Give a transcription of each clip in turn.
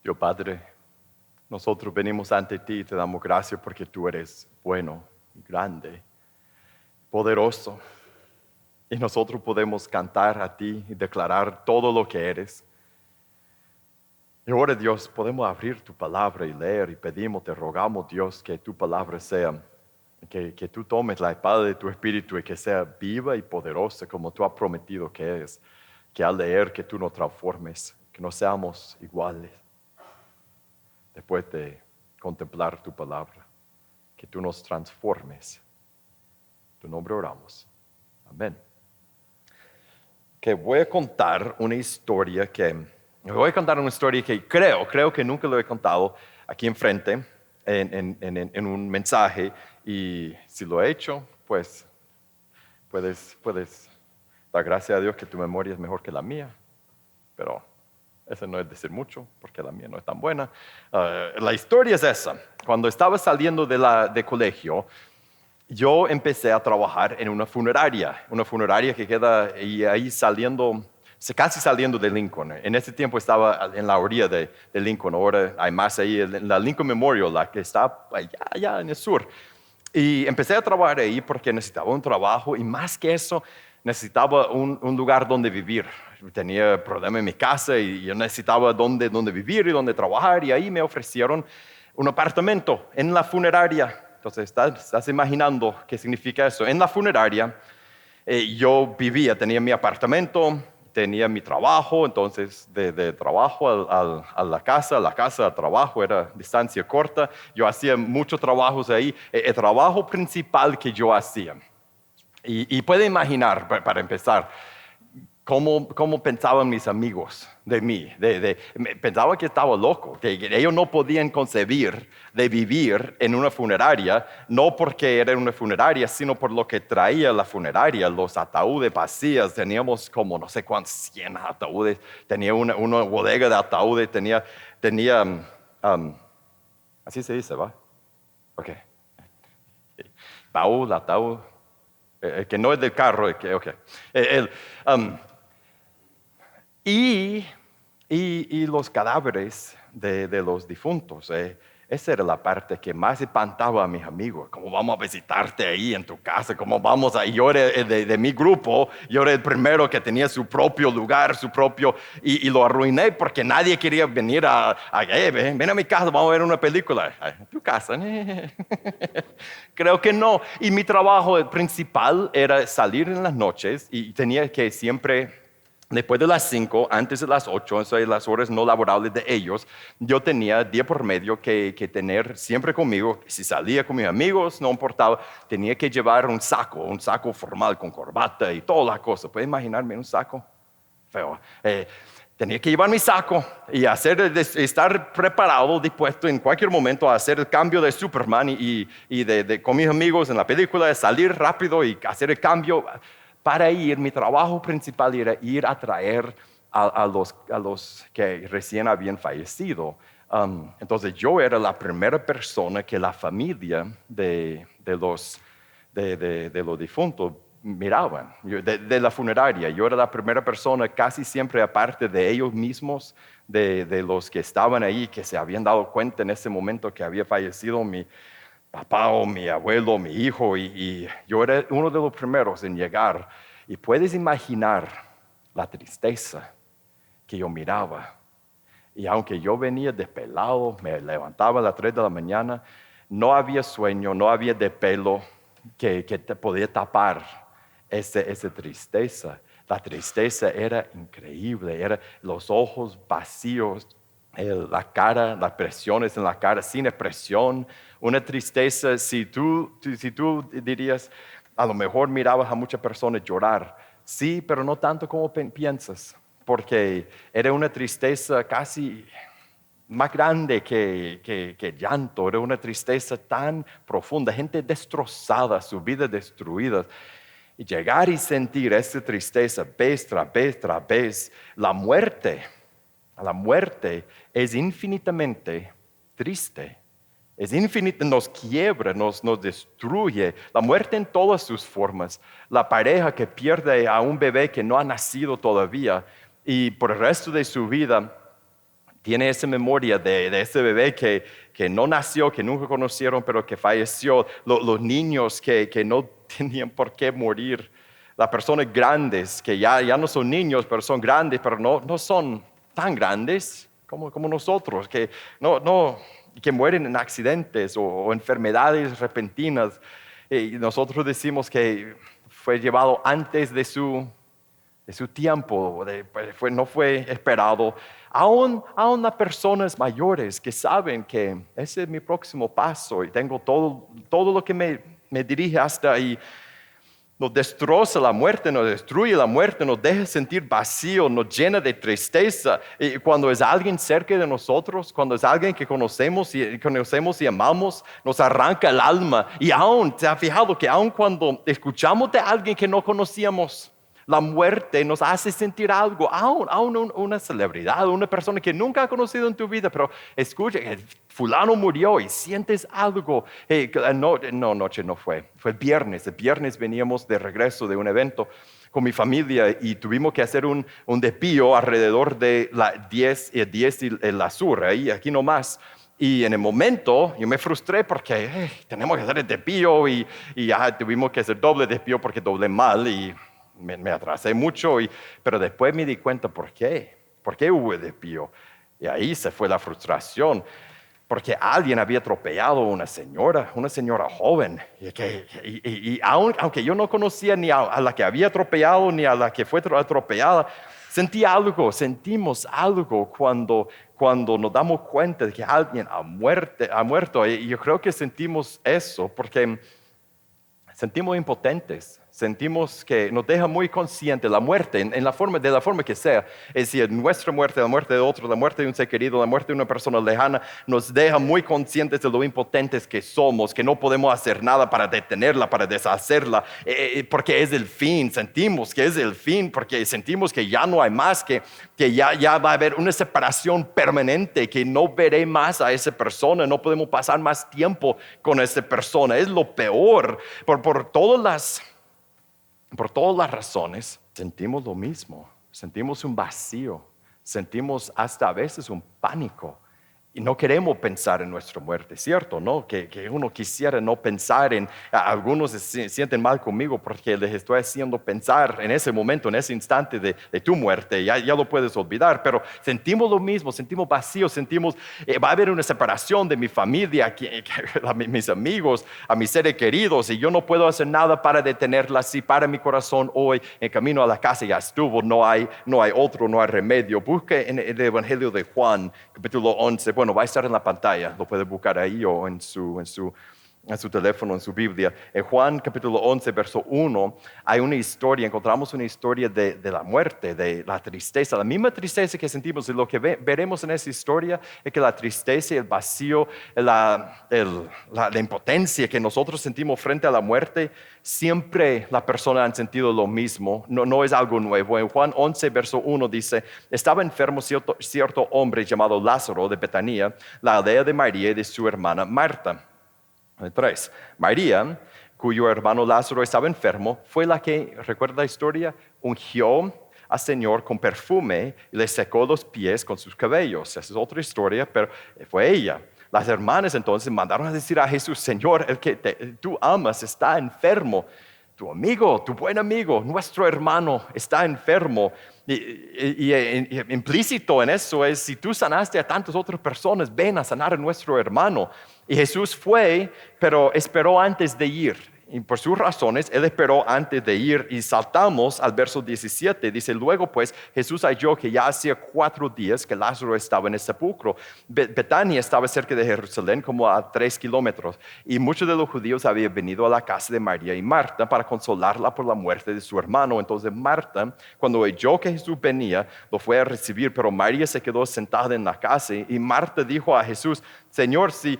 Dios Padre, nosotros venimos ante ti y te damos gracias porque tú eres bueno y grande, poderoso. Y nosotros podemos cantar a ti y declarar todo lo que eres. Y ahora, Dios, podemos abrir tu palabra y leer y pedimos, te rogamos, Dios, que tu palabra sea, que tú tomes la espada de tu espíritu y que sea viva y poderosa como tú has prometido que es. Que al leer que tú nos transformes, que no seamos iguales. Después de contemplar tu palabra, que tú nos transformes. En tu nombre oramos. Amén. Que voy a contar una historia que creo que nunca lo he contado aquí enfrente en un mensaje, y si lo he hecho, pues puedes dar gracias a Dios que tu memoria es mejor que la mía, pero eso no es decir mucho, porque la mía no es tan buena. La historia es esa. Cuando estaba saliendo de colegio, yo empecé a trabajar en una funeraria que queda ahí saliendo, casi saliendo de Lincoln. En ese tiempo estaba en la orilla de Lincoln, ahora hay más ahí, en la Lincoln Memorial, la que está allá en el sur. Y empecé a trabajar ahí porque necesitaba un trabajo y más que eso, necesitaba un lugar donde vivir. Tenía problemas en mi casa y yo necesitaba donde vivir y donde trabajar, y ahí me ofrecieron un apartamento en la funeraria. Entonces, estás imaginando qué significa eso. En la funeraria yo vivía, tenía mi apartamento, tenía mi trabajo, entonces de trabajo a la casa al trabajo era distancia corta. Yo hacía muchos trabajos ahí. El trabajo principal que yo hacía, y puede imaginar, para empezar, cómo pensaban mis amigos de mí. Pensaban que estaba loco, que ellos no podían concebir de vivir en una funeraria, no porque era una funeraria, sino por lo que traía la funeraria, los ataúdes vacíos. Teníamos como no sé cuántos, 100 ataúdes, tenía una bodega de ataúdes, tenía así se dice, ¿va? Ok. Baúl, ataúd, que no es del carro, ok. Y los cadáveres de los difuntos. Esa era la parte que más espantaba a mis amigos. ¿Cómo vamos a visitarte ahí en tu casa? ¿Cómo vamos a...? Yo era de mi grupo, yo era el primero que tenía su propio lugar, y lo arruiné porque nadie quería venir ven a mi casa, vamos a ver una película. ¿En tu casa? Creo que no. Y mi trabajo principal era salir en las noches y tenía que siempre... Después de las 5, antes de las 8, esas son las horas no laborables de ellos, yo tenía día por medio que tener siempre conmigo. Si salía con mis amigos, no importaba, tenía que llevar un saco formal con corbata y todas las cosas. ¿Puedes imaginarme un saco? Feo. Tenía que llevar mi saco y estar preparado, dispuesto en cualquier momento a hacer el cambio de Superman y con mis amigos en la película, de salir rápido y hacer el cambio. Para mi trabajo principal era ir a traer a los que recién habían fallecido. Entonces yo era la primera persona que la familia de los difuntos miraban, de la funeraria. Yo era la primera persona, casi siempre aparte de ellos mismos, de los que estaban ahí, que se habían dado cuenta en ese momento que había fallecido mi papá o mi abuelo, mi hijo, y yo era uno de los primeros en llegar. Y puedes imaginar la tristeza que yo miraba. Y aunque yo venía despelado, me levantaba a las 3 de la mañana, no había sueño, no había despelo que te podía tapar esa tristeza. La tristeza era increíble, eran los ojos vacíos, la cara, las presiones en la cara, sin expresión, una tristeza. Si tú dirías, a lo mejor mirabas a muchas personas llorar, sí, pero no tanto como piensas, porque era una tristeza casi más grande que llanto, era una tristeza tan profunda, gente destrozada, su vida destruida. Y llegar y sentir esa tristeza vez tras vez, la muerte es infinitamente triste. Es infinito, nos quiebra, nos destruye. La muerte en todas sus formas. La pareja que pierde a un bebé que no ha nacido todavía y por el resto de su vida tiene esa memoria de ese bebé que no nació, que nunca conocieron, pero que falleció. Los niños que no tenían por qué morir. Las personas grandes, que ya no son niños, pero son grandes, pero no son tan grandes como nosotros, que mueren en accidentes o enfermedades repentinas. Y nosotros decimos que fue llevado antes de su tiempo, no fue esperado. Aún las personas mayores que saben que ese es mi próximo paso y tengo todo lo que me dirige hasta ahí. Nos destroza la muerte, nos destruye la muerte, nos deja sentir vacío, nos llena de tristeza. Y cuando es alguien cerca de nosotros, cuando es alguien que conocemos y amamos, nos arranca el alma. Y aún, ¿te has fijado que aún cuando escuchamos de alguien que no conocíamos, la muerte nos hace sentir algo, aún una celebridad, una persona que nunca has conocido en tu vida, pero escucha, fulano murió y sientes algo. Noche no fue el viernes. El viernes veníamos de regreso de un evento con mi familia y tuvimos que hacer un despío alrededor de la 10 y la sur, ahí, aquí nomás. Y en el momento yo me frustré porque tenemos que hacer el despío y ya tuvimos que hacer doble despío porque doblé mal y me atrasé mucho, pero después me di cuenta por qué hubo el despío. Y ahí se fue la frustración, porque alguien había atropellado a una señora joven. Y aunque yo no conocía ni a la que había atropellado ni a la que fue atropellada, sentimos algo cuando nos damos cuenta de que alguien ha muerto. Y yo creo que sentimos eso porque sentimos impotentes. Sentimos que nos deja muy consciente la muerte, de la forma que sea. Es decir, nuestra muerte, la muerte de otro, la muerte de un ser querido, la muerte de una persona lejana, nos deja muy conscientes de lo impotentes que somos, que no podemos hacer nada para detenerla, para deshacerla, porque es el fin. Sentimos que es el fin, porque sentimos que ya no hay más, que ya va a haber una separación permanente, que no veré más a esa persona, no podemos pasar más tiempo con esa persona. Es lo peor, por todas las razones, sentimos lo mismo, sentimos un vacío, sentimos hasta a veces un pánico y no queremos pensar en nuestra muerte, ¿cierto? ¿No? Que uno quisiera no pensar algunos se sienten mal conmigo porque les estoy haciendo pensar en ese momento, en ese instante de tu muerte, ya lo puedes olvidar, pero sentimos lo mismo, sentimos vacío, sentimos, va a haber una separación de mi familia, mis amigos, a mis seres queridos, y yo no puedo hacer nada para detenerla. Si para mi corazón hoy, en camino a la casa ya estuvo, no hay otro, no hay remedio. Busque en el Evangelio de Juan, capítulo 11, va a estar en la pantalla, lo puede buscar ahí o en su teléfono, en su Biblia. En Juan capítulo 11, verso 1, hay una historia, encontramos una historia de la muerte, de la tristeza, la misma tristeza que sentimos. Y lo que veremos en esa historia es que la tristeza, el vacío, la impotencia que nosotros sentimos frente a la muerte, siempre la persona han sentido lo mismo, no es algo nuevo. En Juan 11, verso 1 dice, estaba enfermo cierto hombre llamado Lázaro de Betania, la aldea de María y de su hermana Marta. 3. María, cuyo hermano Lázaro estaba enfermo, fue la que, ¿recuerda la historia? Ungió al Señor con perfume y le secó los pies con sus cabellos. Esa es otra historia, pero fue ella. Las hermanas entonces mandaron a decir a Jesús, Señor, el que tú amas está enfermo. Tu amigo, tu buen amigo, nuestro hermano está enfermo. Y implícito en eso es, si tú sanaste a tantas otras personas, ven a sanar a nuestro hermano. Y Jesús fue, pero esperó antes de ir. Y por sus razones, él esperó antes de ir. Y saltamos al verso 17. Dice, luego pues, Jesús halló que ya hacía 4 días que Lázaro estaba en el sepulcro. Betania estaba cerca de Jerusalén, como a 3 kilómetros. Y muchos de los judíos habían venido a la casa de María y Marta para consolarla por la muerte de su hermano. Entonces Marta, cuando oyó que Jesús venía, lo fue a recibir. Pero María se quedó sentada en la casa. Y Marta dijo a Jesús, Señor, si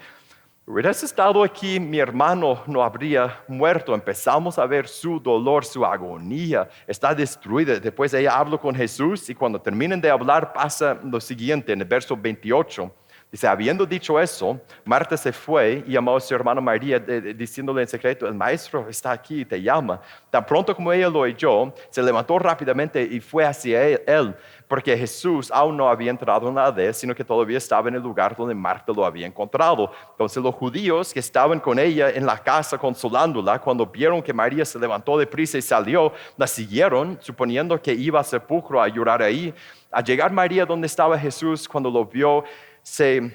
hubieras estado aquí, mi hermano no habría muerto. Empezamos a ver su dolor, su agonía. Está destruida. Después ella habló con Jesús y cuando terminan de hablar pasa lo siguiente en el verso 28. Dice, habiendo dicho eso, Marta se fue y llamó a su hermana María, diciéndole en secreto, el maestro está aquí y te llama. Tan pronto como ella lo oyó, se levantó rápidamente y fue hacia él, porque Jesús aún no había entrado en la aldea, sino que todavía estaba en el lugar donde Marta lo había encontrado. Entonces los judíos que estaban con ella en la casa consolándola, cuando vieron que María se levantó deprisa y salió, la siguieron, suponiendo que iba al sepulcro a llorar ahí. Al llegar María donde estaba Jesús, cuando lo vio, se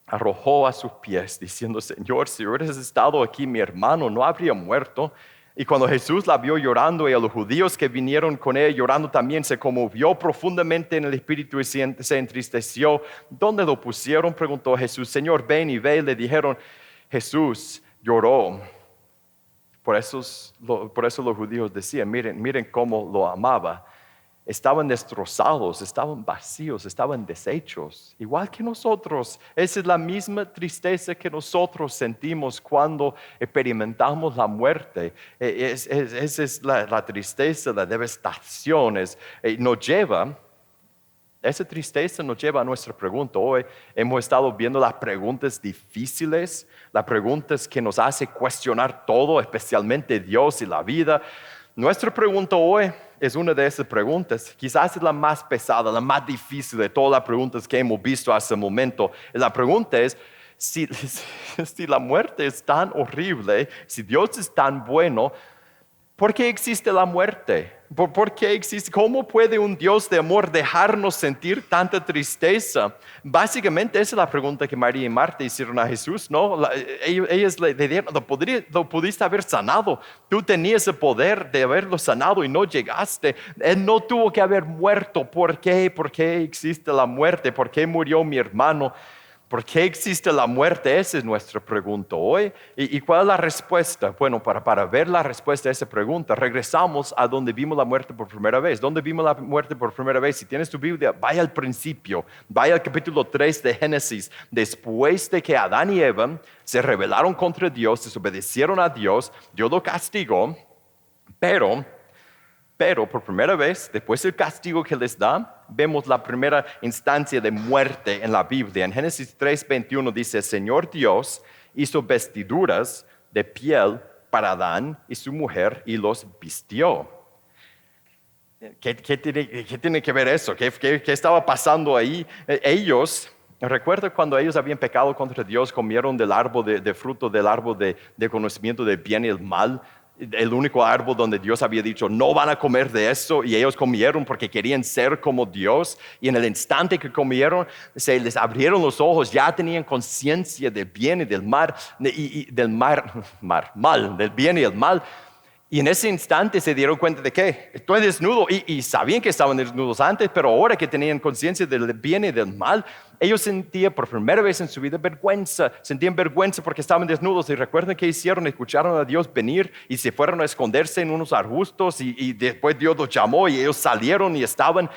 arrojó a sus pies, diciendo, Señor, si hubieras estado aquí, mi hermano no habría muerto. Y cuando Jesús la vio llorando y a los judíos que vinieron con ella llorando también, se conmovió profundamente en el espíritu y se entristeció. ¿Dónde lo pusieron?, preguntó Jesús. Señor, ven y ve. Le dijeron. Jesús lloró. Por eso los judíos decían, miren cómo lo amaba. Estaban destrozados, estaban vacíos, estaban deshechos, igual que nosotros. Esa es la misma tristeza que nosotros sentimos cuando experimentamos la muerte. Esa es la tristeza, la devastación. Esa tristeza nos lleva a nuestra pregunta. Hoy hemos estado viendo las preguntas difíciles, las preguntas que nos hacen cuestionar todo, especialmente Dios y la vida. Nuestra pregunta hoy es una de esas preguntas, quizás es la más pesada, la más difícil de todas las preguntas que hemos visto hasta el momento. La pregunta es, si la muerte es tan horrible, si Dios es tan bueno, ¿por qué existe la muerte? ¿Por qué existe? ¿Cómo puede un Dios de amor dejarnos sentir tanta tristeza? Básicamente esa es la pregunta que María y Marta hicieron a Jesús, ¿no? Ellos le dijeron, lo pudiste haber sanado. Tú tenías el poder de haberlo sanado y no llegaste. Él no tuvo que haber muerto. ¿Por qué? ¿Por qué existe la muerte? ¿Por qué murió mi hermano? ¿Por qué existe la muerte? Esa es nuestra pregunta hoy. ¿Y cuál es la respuesta? Bueno, para ver la respuesta a esa pregunta, regresamos a donde vimos la muerte por primera vez. ¿Dónde vimos la muerte por primera vez? Si tienes tu Biblia, vaya al principio, vaya al capítulo 3 de Génesis. Después de que Adán y Eva se rebelaron contra Dios, desobedecieron a Dios, Dios lo castigó, pero por primera vez, después del castigo que les da, vemos la primera instancia de muerte en la Biblia. En Génesis 3:21 dice, el Señor Dios hizo vestiduras de piel para Adán y su mujer y los vistió. ¿Qué tiene que ver eso? ¿Qué estaba pasando ahí? Recuerda cuando ellos habían pecado contra Dios, comieron del árbol de fruto del árbol de conocimiento del bien y el mal. El único árbol donde Dios había dicho, no van a comer de eso, y ellos comieron porque querían ser como Dios, y en el instante que comieron, se les abrieron los ojos, ya tenían conciencia del bien y del mal, del bien y del mal, y en ese instante se dieron cuenta de que estoy desnudo, y sabían que estaban desnudos antes, pero ahora que tenían conciencia del bien y del mal, ellos sentían por primera vez en su vida vergüenza, sentían vergüenza porque estaban desnudos. Y recuerden qué hicieron, escucharon a Dios venir y se fueron a esconderse en unos arbustos, y después Dios los llamó y ellos salieron y estaban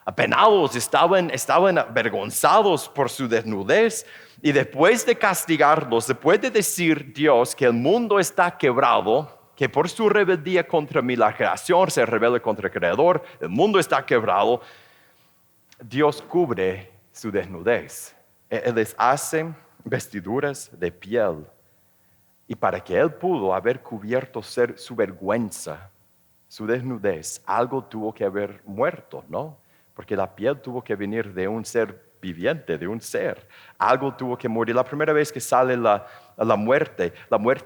apenados, estaban avergonzados por su desnudez. Y después de castigarlos, después de decir Dios que el mundo está quebrado, que por su rebeldía contra mí la creación se rebela contra el Creador, el mundo está quebrado, Dios cubre su desnudez. Él les hace vestiduras de piel. Y para que Él pudo haber cubierto su vergüenza, su desnudez, algo tuvo que haber muerto, ¿no? Porque la piel tuvo que venir de un ser viviente, de un ser. Algo tuvo que morir. La primera vez que sale la muerte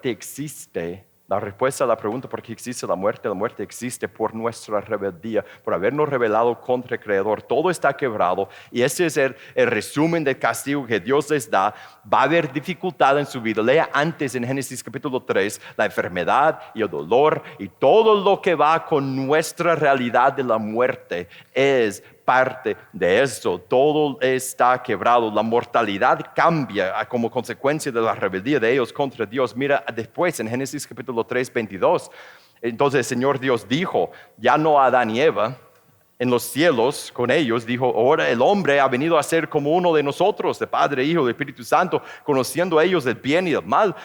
existe. La respuesta a la pregunta por qué existe la muerte existe por nuestra rebeldía, por habernos rebelado contra el Creador. Todo está quebrado, y ese es el resumen del castigo que Dios les da. Va a haber dificultad en su vida. Lea antes en Génesis capítulo 3, la enfermedad y el dolor y todo lo que va con nuestra realidad de la muerte es parte de eso. Todo está quebrado. La mortalidad cambia como consecuencia de la rebeldía de ellos contra Dios. Mira después en Génesis capítulo 3:22. Entonces el Señor Dios dijo, ya no a Adán y Eva en los cielos con ellos, dijo, ahora el hombre ha venido a ser como uno de nosotros, de Padre, Hijo, de Espíritu Santo, conociendo ellos el bien y el mal.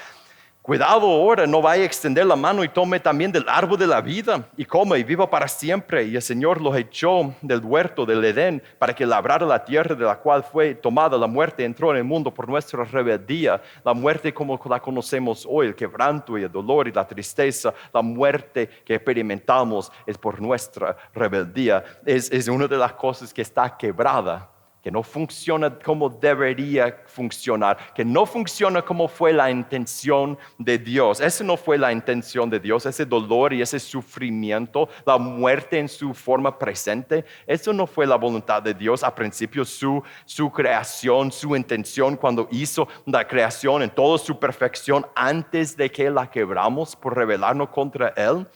Cuidado ahora, no vaya a extender la mano y tome también del árbol de la vida y coma y viva para siempre. Y el Señor los echó del huerto del Edén para que labrara la tierra de la cual fue tomada la muerte. Entró en el mundo por nuestra rebeldía. La muerte como la conocemos hoy, el quebranto y el dolor y la tristeza. La muerte que experimentamos es por nuestra rebeldía. Es una de las cosas que está quebrada, que no funciona como debería funcionar, que no funciona como fue la intención de Dios. Esa no fue la intención de Dios, ese dolor y ese sufrimiento, la muerte en su forma presente, eso no fue la voluntad de Dios al principio, su creación, su intención cuando hizo la creación en toda su perfección antes de que la quebramos por rebelarnos contra Él.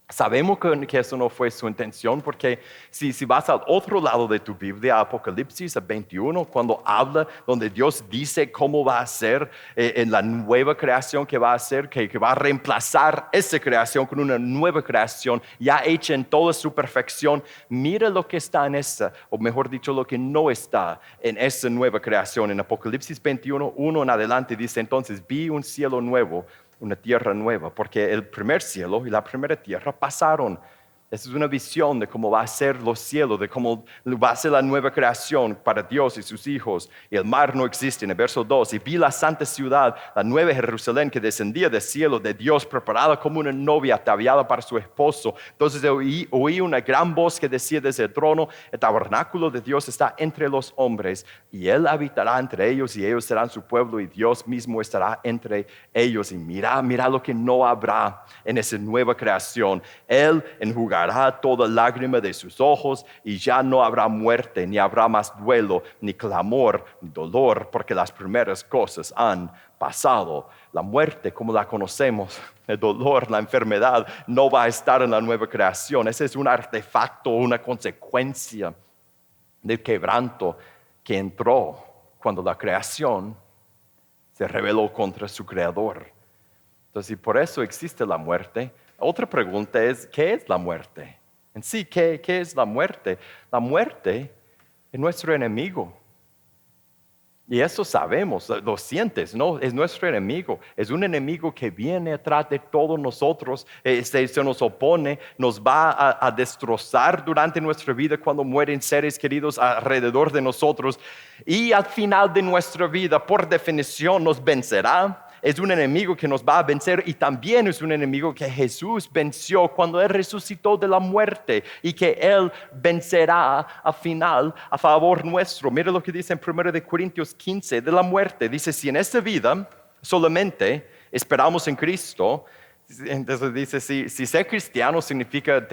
Sabemos que eso no fue su intención, porque si vas al otro lado de tu Biblia, Apocalipsis 21, cuando habla, donde Dios dice cómo va a ser en la nueva creación que va a hacer, que va a reemplazar esa creación con una nueva creación ya hecha en toda su perfección, mira lo que está en esa, o mejor dicho, lo que no está en esa nueva creación. En Apocalipsis 21, 1 en adelante dice, entonces vi un cielo nuevo, una tierra nueva, porque el primer cielo y la primera tierra pasaron. Esa es una visión de cómo va a ser los cielos, de cómo va a ser la nueva creación para Dios y sus hijos. Y el mar no existe, en el verso 2. Y vi la santa ciudad, la nueva Jerusalén, que descendía del cielo de Dios, preparada como una novia ataviada para su esposo. Entonces oí una gran voz que decía desde el trono, el tabernáculo de Dios está entre los hombres, y Él habitará entre ellos, y ellos serán su pueblo, y Dios mismo estará entre ellos. Y mira lo que no habrá en esa nueva creación. Él enjugará toda lágrima de sus ojos, y ya no habrá muerte, ni habrá más duelo, ni clamor, ni dolor, porque las primeras cosas han pasado. La muerte, como la conocemos, el dolor, la enfermedad, no va a estar en la nueva creación. Ese es un artefacto, una consecuencia del quebranto que entró cuando la creación se rebeló contra su creador. Entonces, y por eso existe la muerte. Otra pregunta es, ¿qué es la muerte? En sí, ¿qué es la muerte? La muerte es nuestro enemigo. Y eso sabemos, lo sientes, ¿no? Es nuestro enemigo. Es un enemigo que viene atrás de todos nosotros, se nos opone, nos va a destrozar durante nuestra vida cuando mueren seres queridos alrededor de nosotros. Y al final de nuestra vida, por definición, nos vencerá. Es un enemigo que nos va a vencer, y también es un enemigo que Jesús venció cuando Él resucitó de la muerte, y que Él vencerá al final a favor nuestro. Mira lo que dice en 1 Corintios 15 de la muerte. Dice, si en esta vida solamente esperamos en Cristo, entonces dice, si ser cristiano significa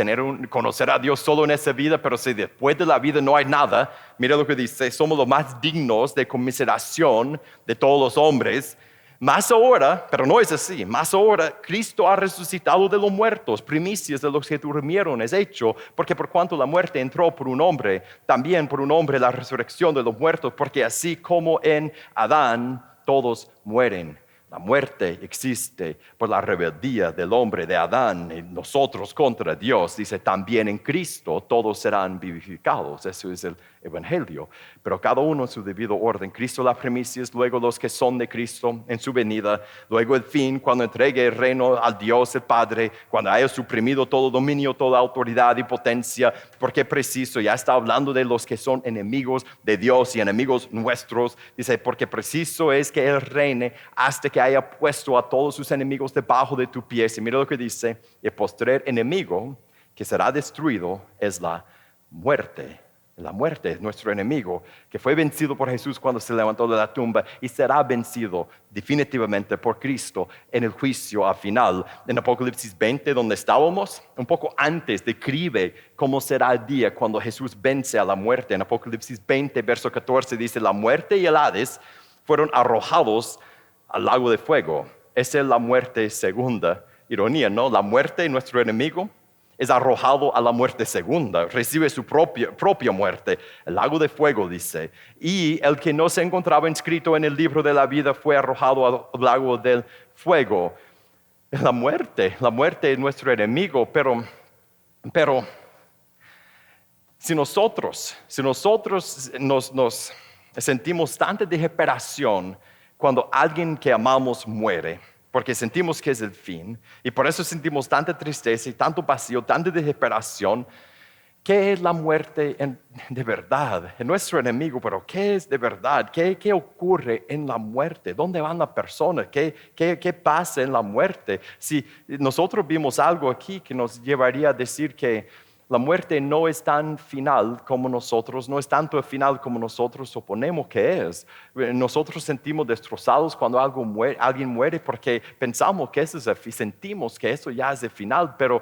conocer a Dios solo en esa vida, pero si después de la vida no hay nada, mira lo que dice, somos los más dignos de conmiseración de todos los hombres. Más ahora, pero no es así, más ahora Cristo ha resucitado de los muertos, primicias de los que durmieron es hecho, porque por cuanto la muerte entró por un hombre, también por un hombre la resurrección de los muertos, porque así como en Adán todos mueren. La muerte existe por la rebeldía del hombre de Adán y nosotros contra Dios. Dice, también en Cristo todos serán vivificados. Eso es el Evangelio. Pero cada uno en su debido orden. Cristo las primicias, luego los que son de Cristo en su venida, luego el fin, cuando entregue el reino al Dios el Padre, cuando haya suprimido todo dominio, toda autoridad y potencia, porque preciso, ya está hablando de los que son enemigos de Dios y enemigos nuestros. Dice, porque preciso es que Él reine hasta que haya puesto a todos sus enemigos debajo de tus pies. Y mira lo que dice, el postrer enemigo que será destruido es la muerte. La muerte es nuestro enemigo, que fue vencido por Jesús cuando se levantó de la tumba, y será vencido definitivamente por Cristo en el juicio al final. En Apocalipsis 20, donde estábamos, un poco antes describe cómo será el día cuando Jesús vence a la muerte. En Apocalipsis 20, verso 14 dice, la muerte y el Hades fueron arrojados al lago de fuego. Esa es la muerte segunda. Ironía, ¿no? La muerte, nuestro enemigo, es arrojado a la muerte segunda, recibe su propia muerte. El lago de fuego dice, y el que no se encontraba inscrito en el libro de la vida fue arrojado al lago del fuego. La muerte es nuestro enemigo, pero si nosotros nos sentimos tanta desesperación cuando alguien que amamos muere, porque sentimos que es el fin, y por eso sentimos tanta tristeza y tanto vacío, tanta desesperación. ¿Qué es la muerte de verdad? Es nuestro enemigo, pero ¿qué es de verdad? ¿Qué ocurre en la muerte? ¿Dónde van las personas? ¿Qué pasa en la muerte? Si nosotros vimos algo aquí que nos llevaría a decir que la muerte no es tan final como nosotros, no es tanto el final como nosotros suponemos que es. Nosotros sentimos destrozados cuando alguien muere porque pensamos que eso es el fin, sentimos que eso ya es el final, pero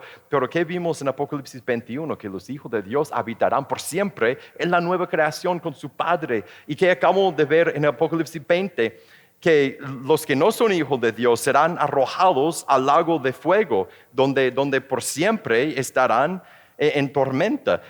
¿qué vimos en Apocalipsis 21? Que los hijos de Dios habitarán por siempre en la nueva creación con su Padre. Y que acabamos de ver en Apocalipsis 20, que los que no son hijos de Dios serán arrojados al lago de fuego, donde por siempre estarán en tormenta.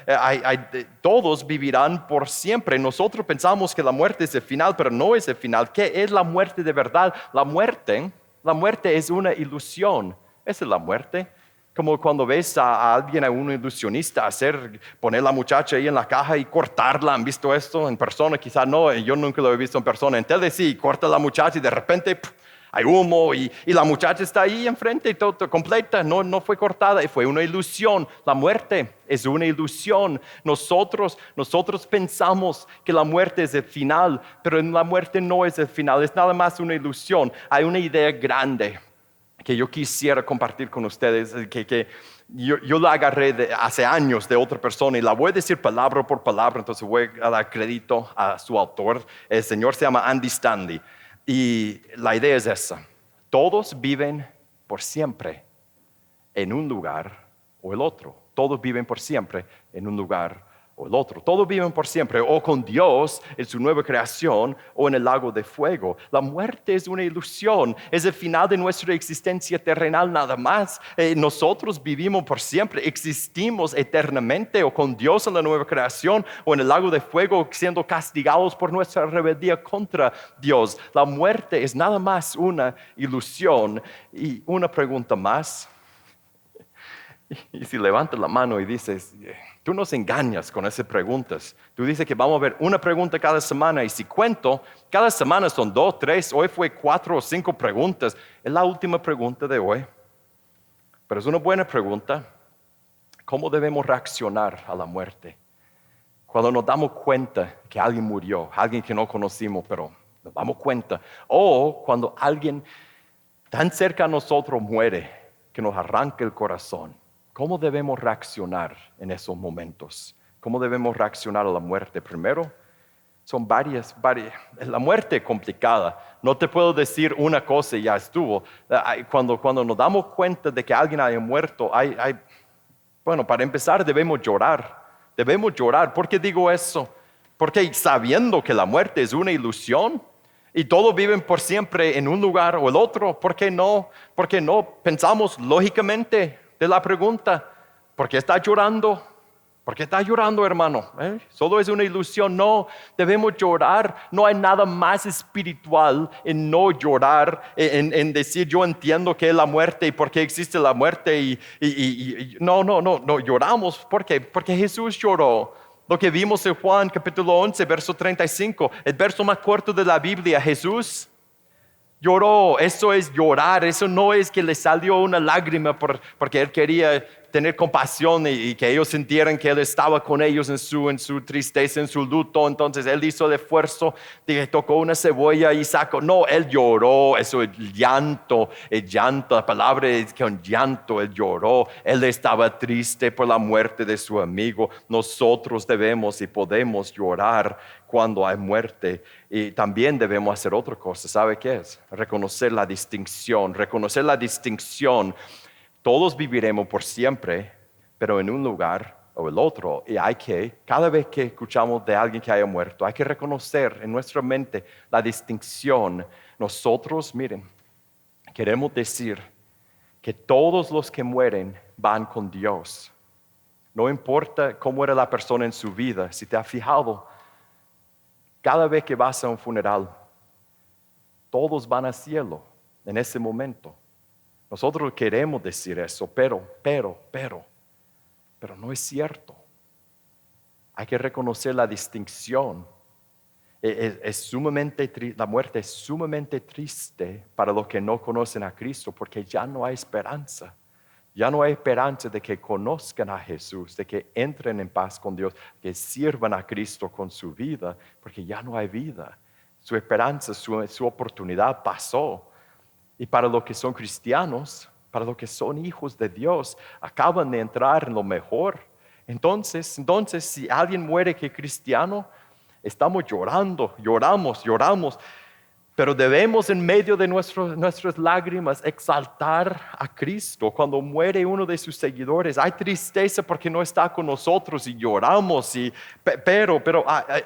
Todos vivirán por siempre. Nosotros pensamos que la muerte es el final, pero no es el final. ¿Qué es la muerte de verdad? La muerte es una ilusión. Esa es la muerte. Como cuando ves a alguien, a un ilusionista, poner la muchacha ahí en la caja y cortarla. ¿Han visto esto en persona? Quizá no, yo nunca lo he visto en persona. En tele sí, corta la muchacha y de repente hay humo y la muchacha está ahí enfrente, todo completa, no fue cortada, fue una ilusión. La muerte es una ilusión. Nosotros pensamos que la muerte es el final, pero la muerte no es el final, es nada más una ilusión. Hay una idea grande que yo quisiera compartir con ustedes, que yo la agarré hace años de otra persona y la voy a decir palabra por palabra, entonces voy a dar crédito a su autor. El señor se llama Andy Stanley. Y la idea es esa: todos viven por siempre en un lugar o el otro. Todos viven por siempre en un lugar o el otro. Todos viven por siempre o con Dios en su nueva creación o en el lago de fuego. La muerte es una ilusión, es el final de nuestra existencia terrenal nada más. Nosotros vivimos por siempre, existimos eternamente o con Dios en la nueva creación o en el lago de fuego siendo castigados por nuestra rebeldía contra Dios. La muerte es nada más una ilusión. Y una pregunta más. Y si levantas la mano y dices, tú nos engañas con esas preguntas. Tú dices que vamos a ver una pregunta cada semana y si cuento, cada semana son 2, 3, hoy fue 4 o 5 preguntas. Es la última pregunta de hoy. Pero es una buena pregunta. ¿Cómo debemos reaccionar a la muerte? Cuando nos damos cuenta que alguien murió, alguien que no conocimos, pero nos damos cuenta. O cuando alguien tan cerca a nosotros muere, que nos arranca el corazón. ¿Cómo debemos reaccionar en esos momentos? ¿Cómo debemos reaccionar a la muerte? Primero, son varias. La muerte es complicada. No te puedo decir una cosa y ya estuvo. Cuando nos damos cuenta de que alguien haya muerto, bueno, para empezar debemos llorar. Debemos llorar. ¿Por qué digo eso? Porque sabiendo que la muerte es una ilusión y todos viven por siempre en un lugar o el otro, ¿por qué no? ¿Por qué no pensamos lógicamente de la pregunta? ¿Por qué estás llorando? ¿Por qué estás llorando, hermano? Solo es una ilusión. No, debemos llorar. No hay nada más espiritual en no llorar, en decir yo entiendo qué es la muerte y por qué existe la muerte. No, lloramos. ¿Por qué? Porque Jesús lloró. Lo que vimos en Juan capítulo 11, verso 35, el verso más corto de la Biblia. Jesús lloró. Eso es llorar. Eso no es que le salió una lágrima porque él quería tener compasión y que ellos sintieran que él estaba con ellos en su tristeza, en su luto. Entonces él hizo el esfuerzo, tocó una cebolla y sacó. No, él lloró. Eso es llanto, la palabra es con llanto. Él lloró. Él estaba triste por la muerte de su amigo. Nosotros debemos y podemos llorar cuando hay muerte. Y también debemos hacer otra cosa. ¿Sabe qué es? Reconocer la distinción. Todos viviremos por siempre, pero en un lugar o el otro. Y cada vez que escuchamos de alguien que haya muerto, hay que reconocer en nuestra mente la distinción. Nosotros, miren, queremos decir que todos los que mueren van con Dios. No importa cómo era la persona en su vida. Si te has fijado, cada vez que vas a un funeral, todos van al cielo en ese momento. Nosotros queremos decir eso, pero no es cierto. Hay que reconocer la distinción. La muerte es sumamente triste para los que no conocen a Cristo, porque ya no hay esperanza. Ya no hay esperanza de que conozcan a Jesús, de que entren en paz con Dios, que sirvan a Cristo con su vida, porque ya no hay vida. Su esperanza, su oportunidad pasó. Y para los que son cristianos, para los que son hijos de Dios, acaban de entrar en lo mejor. Entonces, si alguien muere que es cristiano, estamos llorando, lloramos. Pero debemos en medio de nuestras lágrimas exaltar a Cristo. Cuando muere uno de sus seguidores, hay tristeza porque no está con nosotros y lloramos. Pero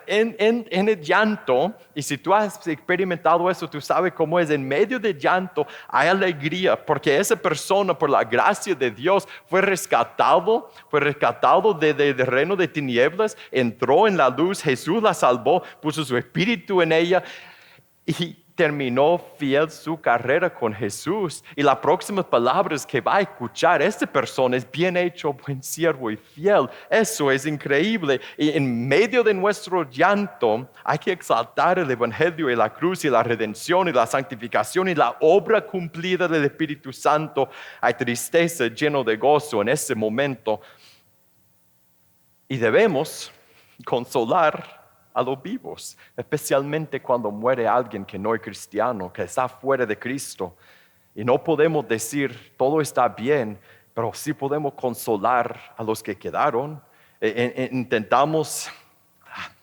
en el llanto, y si tú has experimentado eso, tú sabes cómo es, en medio del llanto hay alegría porque esa persona, por la gracia de Dios, fue rescatado del reino de tinieblas, entró en la luz, Jesús la salvó, puso su espíritu en ella y terminó fiel su carrera con Jesús. Y las próximas palabras que va a escuchar esta persona es: bien hecho, buen siervo y fiel. Eso es increíble. Y en medio de nuestro llanto hay que exaltar el evangelio y la cruz y la redención y la santificación y la obra cumplida del Espíritu Santo. Hay tristeza lleno de gozo en ese momento. Y debemos consolar a los vivos, especialmente cuando muere alguien que no es cristiano, que está fuera de Cristo. Y no podemos decir todo está bien, pero sí podemos consolar a los que quedaron. Intentamos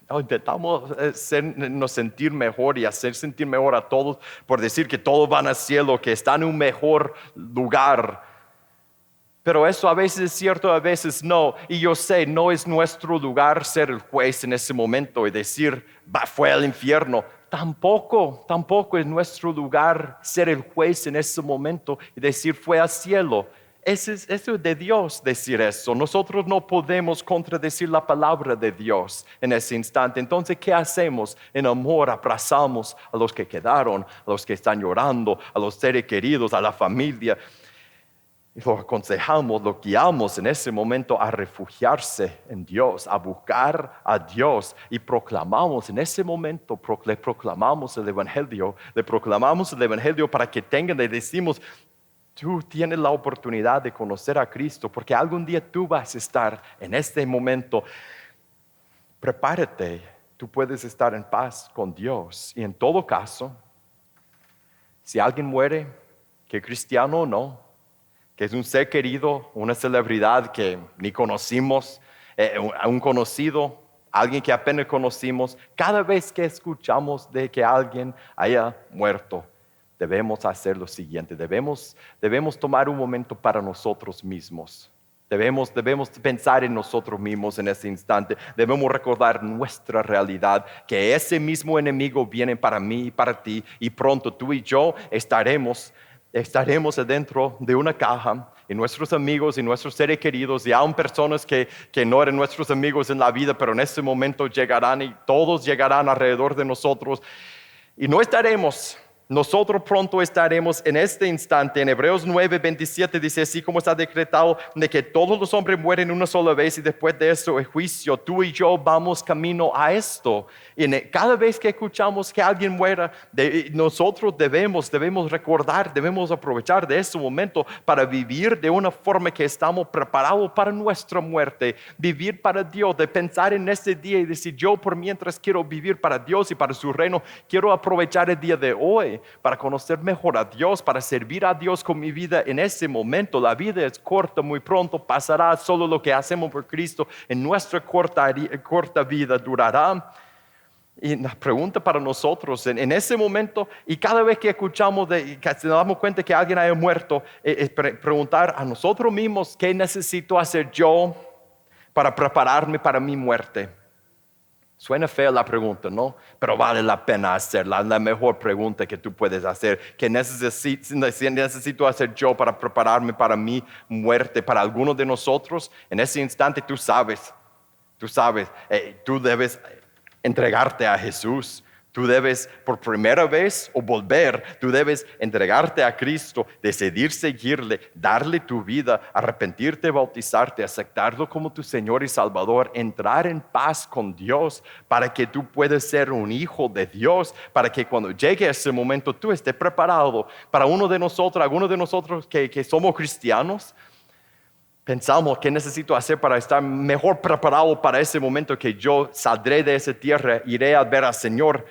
hacernos sentir mejor y hacer sentir mejor a todos por decir que todos van al cielo, que están en un mejor lugar. Pero eso a veces es cierto, a veces no. Y yo sé, no es nuestro lugar ser el juez en ese momento y decir, fue al infierno. Tampoco es nuestro lugar ser el juez en ese momento y decir, fue al cielo. Eso es de Dios decir eso. Nosotros no podemos contradecir la palabra de Dios en ese instante. Entonces, ¿qué hacemos? En amor abrazamos a los que quedaron, a los que están llorando, a los seres queridos, a la familia. Y lo aconsejamos, lo guiamos en ese momento a refugiarse en Dios, a buscar a Dios. Y proclamamos en ese momento, le proclamamos el Evangelio para que tengan, le decimos, tú tienes la oportunidad de conocer a Cristo, porque algún día tú vas a estar en este momento. Prepárate, tú puedes estar en paz con Dios. Y en todo caso, si alguien muere, que cristiano o no, que es un ser querido, una celebridad que ni conocimos, un conocido, alguien que apenas conocimos, cada vez que escuchamos de que alguien haya muerto, debemos hacer lo siguiente: debemos tomar un momento para nosotros mismos. Debemos pensar en nosotros mismos en ese instante. Debemos recordar nuestra realidad, que ese mismo enemigo viene para mí y para ti, y pronto tú y yo estaremos adentro de una caja, y nuestros amigos y nuestros seres queridos, y aún personas que no eran nuestros amigos en la vida, pero en ese momento llegarán, y todos llegarán alrededor de nosotros, y no estaremos. Nosotros pronto estaremos en este instante. En Hebreos 9:27 dice: así como está decretado de que todos los hombres mueren una sola vez y después de eso el juicio, tú y yo vamos camino a esto. Y cada vez que escuchamos que alguien muera, nosotros debemos recordar, debemos aprovechar de ese momento para vivir de una forma que estamos preparados para nuestra muerte. Vivir para Dios, de pensar en ese día y decir: yo por mientras quiero vivir para Dios y para su reino, quiero aprovechar el día de hoy para conocer mejor a Dios, para servir a Dios con mi vida en ese momento. La vida es corta, muy pronto pasará. Solo lo que hacemos por Cristo en nuestra corta vida durará. Y la pregunta para nosotros en ese momento, y cada vez que escuchamos, que nos damos cuenta que alguien haya muerto, es preguntar a nosotros mismos: ¿qué necesito hacer yo para prepararme para mi muerte? Suena fea la pregunta, ¿no? Pero vale la pena hacerla. La mejor pregunta que tú puedes hacer: ¿qué necesito hacer yo para prepararme para mi muerte? Para algunos de nosotros, en ese instante tú sabes, tú debes entregarte a Jesús. Tú debes por primera vez o volver, tú debes entregarte a Cristo, decidir seguirle, darle tu vida, arrepentirte, bautizarte, aceptarlo como tu Señor y Salvador, entrar en paz con Dios para que tú puedas ser un hijo de Dios, para que cuando llegue ese momento tú estés preparado. Para uno de nosotros, algunos de nosotros que somos cristianos, pensamos qué necesito hacer para estar mejor preparado para ese momento que yo saldré de esa tierra, iré a ver al Señor.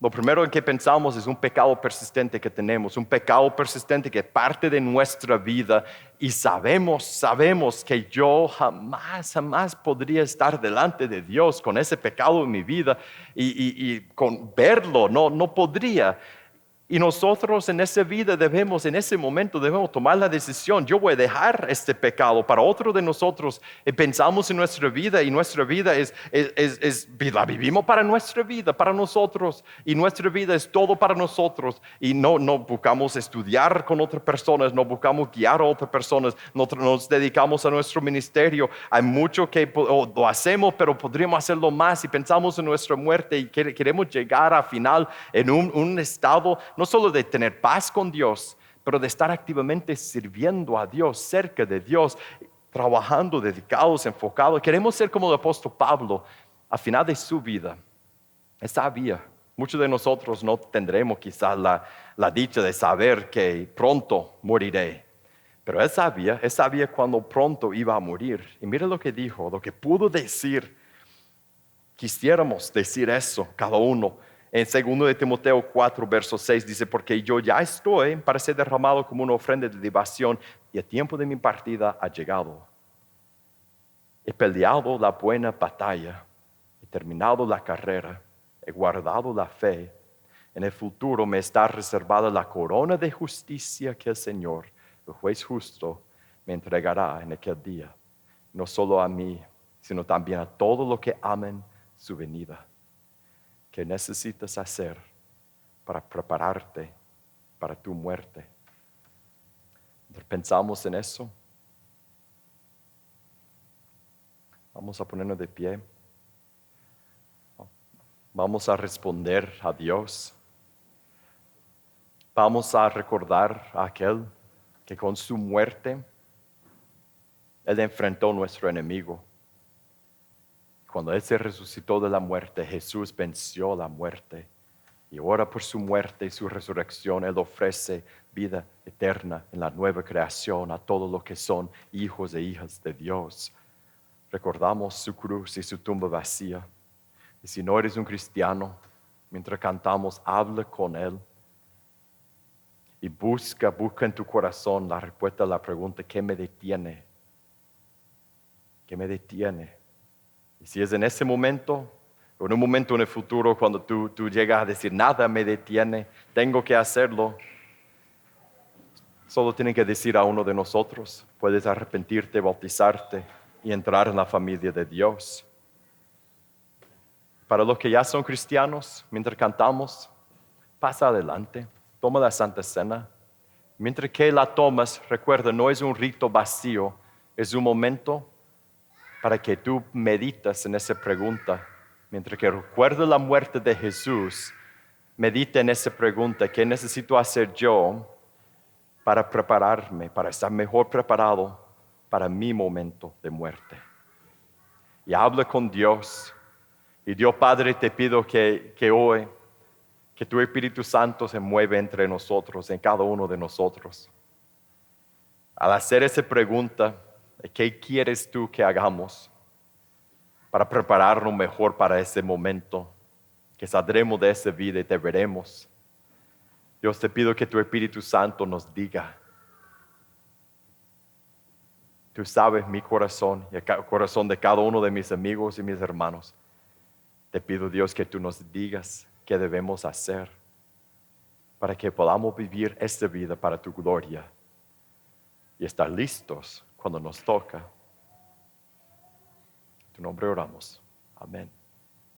Lo primero en que pensamos es un pecado persistente que tenemos, un pecado persistente que es parte de nuestra vida y sabemos que yo jamás podría estar delante de Dios con ese pecado en mi vida y con verlo, no podría. Y nosotros en esa vida en ese momento debemos tomar la decisión. Yo voy a dejar este pecado. Para otro de nosotros pensamos en nuestra vida y nuestra vida la vivimos para nuestra vida, para nosotros. Y nuestra vida es todo para nosotros. Y no buscamos estudiar con otras personas, no buscamos guiar a otras personas, nos dedicamos a nuestro ministerio. Hay mucho que lo hacemos, pero podríamos hacerlo más y pensamos en nuestra muerte y queremos llegar al final en un estado no solo de tener paz con Dios, pero de estar activamente sirviendo a Dios, cerca de Dios, trabajando, dedicados, enfocados. Queremos ser como el apóstol Pablo al final de su vida. Él sabía, muchos de nosotros no tendremos quizás la dicha de saber que pronto moriré. Pero él sabía cuando pronto iba a morir. Y mira lo que dijo, lo que pudo decir. Quisiéramos decir eso, cada uno. En 2 de Timoteo 4, verso 6 dice, porque yo ya estoy para ser derramado como una ofrenda de libación y el tiempo de mi partida ha llegado. He peleado la buena batalla, he terminado la carrera, he guardado la fe. En el futuro me está reservada la corona de justicia que el Señor, el juez justo, me entregará en aquel día. No solo a mí, sino también a todos los que amen su venida. ¿Qué necesitas hacer para prepararte para tu muerte? ¿Pensamos en eso? Vamos a ponernos de pie. Vamos a responder a Dios. Vamos a recordar a aquel que con su muerte Él enfrentó a nuestro enemigo. Cuando Él se resucitó de la muerte, Jesús venció la muerte. Y ahora por su muerte y su resurrección, Él ofrece vida eterna en la nueva creación a todos los que son hijos e hijas de Dios. Recordamos su cruz y su tumba vacía. Y si no eres un cristiano, mientras cantamos, habla con Él. Y busca en tu corazón la respuesta a la pregunta, ¿qué me detiene? ¿Qué me detiene? Y si es en ese momento, o en un momento en el futuro, cuando tú llegas a decir, nada me detiene, tengo que hacerlo, solo tienen que decir a uno de nosotros, puedes arrepentirte, bautizarte y entrar en la familia de Dios. Para los que ya son cristianos, mientras cantamos, pasa adelante, toma la Santa Cena. Mientras que la tomas, recuerda, no es un rito vacío, es un momento para que tú meditas en esa pregunta. Mientras que recuerdo la muerte de Jesús, medita en esa pregunta, ¿qué necesito hacer yo para prepararme, para estar mejor preparado para mi momento de muerte? Y habla con Dios. Y Dios Padre, te pido que hoy, que tu Espíritu Santo se mueva entre nosotros, en cada uno de nosotros. Al hacer esa pregunta, ¿qué quieres tú que hagamos para prepararnos mejor para ese momento? Que saldremos de esa vida y te veremos. Dios, te pido que tu Espíritu Santo nos diga. Tú sabes mi corazón y el corazón de cada uno de mis amigos y mis hermanos. Te pido, Dios, que tú nos digas qué debemos hacer para que podamos vivir esta vida para tu gloria y estar listos cuando nos toca. En tu nombre oramos. Amén.